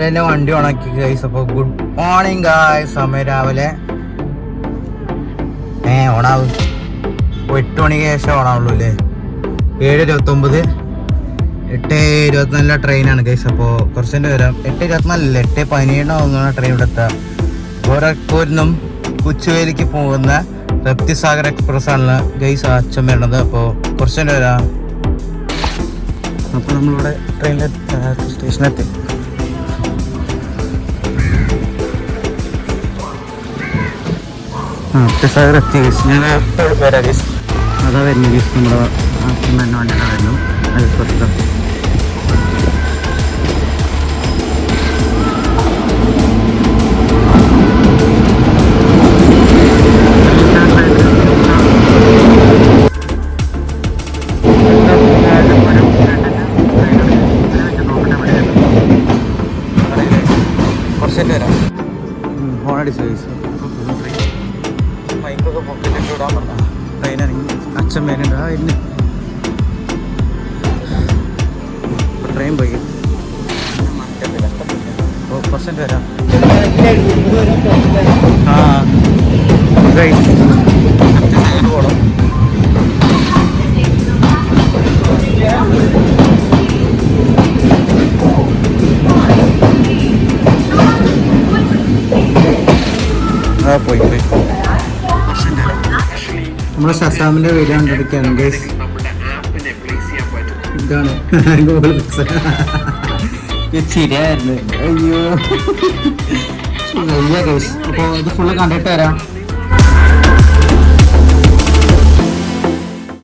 എന്നെ വണ്ടി ഓണാക്കി ഗൈസ്. അപ്പോൾ ഗുഡ് മോർണിംഗ് ഗായ്സ്. സമയം രാവിലെ ഓണാവും 8 മണിക്ക് ശേഷം ഓണാവുള്ളൂ അല്ലേ. 7:29 8:24 ട്രെയിനാണ് ഗൈസ്. അപ്പോൾ കുറച്ചിൻ്റെ വരാം. 8:24 8:17 ആവുന്ന ട്രെയിൻ ഇവിടെ എത്താം. ഗോരഖ്പൂരിൽ കൊച്ചുവേലിക്ക് പോകുന്ന രപ്തിസാഗർ എക്സ്പ്രസ് ആണ് ഗൈസ് അച്ഛൻ വരണത്. അപ്പോൾ കുറച്ചിൻ്റെ വരാം. അപ്പോൾ നമ്മളിവിടെ ട്രെയിനിൽ സ്റ്റേഷനിലെത്തി. രപ്തിസാഗർ എത്തി ഗൈസ്. ഞാൻ പേരാ ഗൈസ്. അതാ വരുന്നു ഗൈസ്. നമ്മുടെ അച്ഛൻ തന്നെ വണ്ടിയാണ് വരുന്നു. അത് കുറച്ച് മൈക്കൊക്കെ പൊക്കറ്റിട്ട് വിടാൻ പറഞ്ഞ ട്രെയിനാണെങ്കിൽ അച്ഛൻ വരുന്നുണ്ട്. വരുന്നു ട്രെയിൻ പോയി. അപ്പോൾ പെർസെൻറ്റ് വരാം. പോകണം. പോയി നമ്മുടെ ഷസാമിന്റെ വീഡിയോ കണ്ടെടുക്കുകയാണ് ഗൈസ്. ഇതാണ് ഗൂഗിൾ പിക്സ്. ശരിയായിരുന്നു. അയ്യോ ഗൈസ്. അപ്പോൾ ഇത് ഫുള്ള് കണ്ടിട്ട് വരാം.